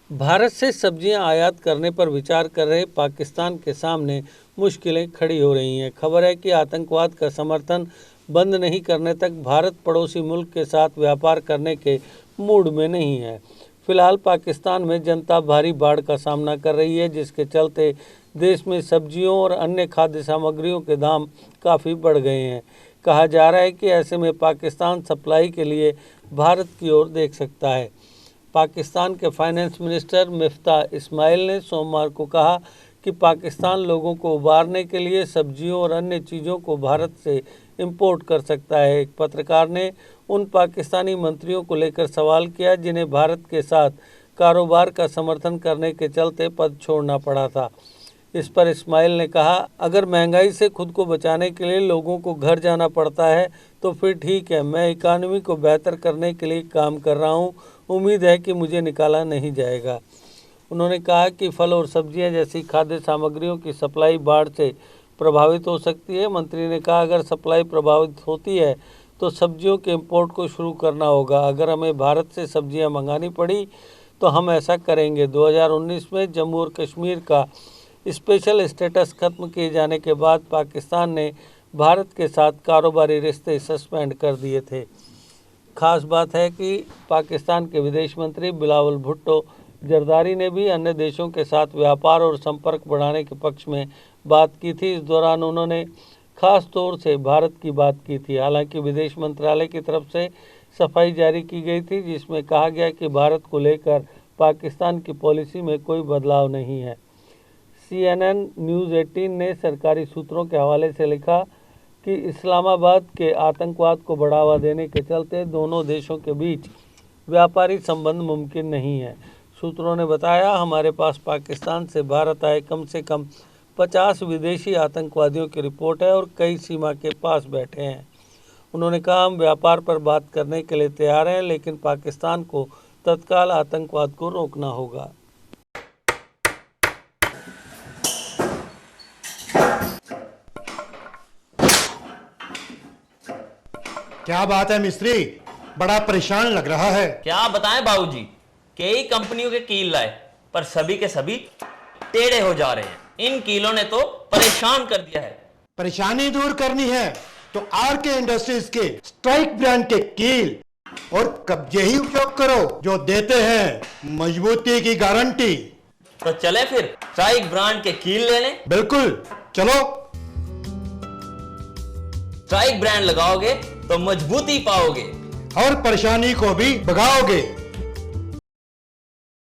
भारत से सब्जियां आयात करने पर विचार कर रहे पाकिस्तान के सामने मुश्किलें खड़ी हो रही हैं। खबर है कि आतंकवाद का समर्थन बंद नहीं करने तक भारत पड़ोसी मुल्क के साथ व्यापार करने के मूड में नहीं है। फिलहाल पाकिस्तान में जनता भारी बाढ़ का सामना कर रही है, जिसके चलते देश में सब्जियों और अन्य खाद्य सामग्रियों के दाम काफ़ी बढ़ गए हैं। कहा जा रहा है कि ऐसे में पाकिस्तान सप्लाई के लिए भारत की ओर देख सकता है। पाकिस्तान के फाइनेंस मिनिस्टर मिफ्ताह इस्माइल ने सोमवार को कहा कि पाकिस्तान लोगों को उबारने के लिए सब्जियों और अन्य चीज़ों को भारत से इंपोर्ट कर सकता है। एक पत्रकार ने उन पाकिस्तानी मंत्रियों को लेकर सवाल किया जिन्हें भारत के साथ कारोबार का समर्थन करने के चलते पद छोड़ना पड़ा था। इस पर इस्माइल ने कहा, अगर महंगाई से खुद को बचाने के लिए लोगों को घर जाना पड़ता है तो फिर ठीक है, मैं इकानमी को बेहतर करने के लिए काम कर रहा हूँ। उम्मीद है कि मुझे निकाला नहीं जाएगा। उन्होंने कहा कि फल और सब्जियां जैसी खाद्य सामग्रियों की सप्लाई बाढ़ से प्रभावित हो सकती है। मंत्री ने कहा, अगर सप्लाई प्रभावित होती है तो सब्जियों के इंपोर्ट को शुरू करना होगा। अगर हमें भारत से सब्जियां मंगानी पड़ी तो हम ऐसा करेंगे। 2019 में जम्मू और कश्मीर का स्पेशल स्टेटस खत्म किए जाने के बाद पाकिस्तान ने भारत के साथ कारोबारी रिश्ते सस्पेंड कर दिए थे। खास बात है कि पाकिस्तान के विदेश मंत्री बिलावल भुट्टो जरदारी ने भी अन्य देशों के साथ व्यापार और संपर्क बढ़ाने के पक्ष में बात की थी। इस दौरान उन्होंने खास तौर से भारत की बात की थी। हालांकि विदेश मंत्रालय की तरफ से सफाई जारी की गई थी, जिसमें कहा गया कि भारत को लेकर पाकिस्तान की पॉलिसी में कोई बदलाव नहीं है। CNN न्यूज़ 18 ने सरकारी सूत्रों के हवाले से लिखा कि इस्लामाबाद के आतंकवाद को बढ़ावा देने के चलते दोनों देशों के बीच व्यापारी संबंध मुमकिन नहीं है। सूत्रों ने बताया, हमारे पास पाकिस्तान से भारत आए कम से कम 50 विदेशी आतंकवादियों की रिपोर्ट है और कई सीमा के पास बैठे हैं। उन्होंने कहा, हम व्यापार पर बात करने के लिए तैयार हैं, लेकिन पाकिस्तान को तत्काल आतंकवाद को रोकना होगा। क्या बात है मिस्त्री, बड़ा परेशान लग रहा है। क्या बताएं बाबूजी, कई कंपनियों के कील लाए पर सभी के सभी टेढ़े हो जा रहे हैं। इन कीलों ने तो परेशान कर दिया है। परेशानी दूर करनी है तो RK इंडस्ट्रीज के स्ट्राइक ब्रांड के कील और कब्जे ही उपयोग करो, जो देते हैं मजबूती की गारंटी। तो चले फिर स्ट्राइक ब्रांड के कील लेने। बिल्कुल, चलो। स्ट्राइक ब्रांड लगाओगे तो मजबूती पाओगे और परेशानी को भी भगाओगे।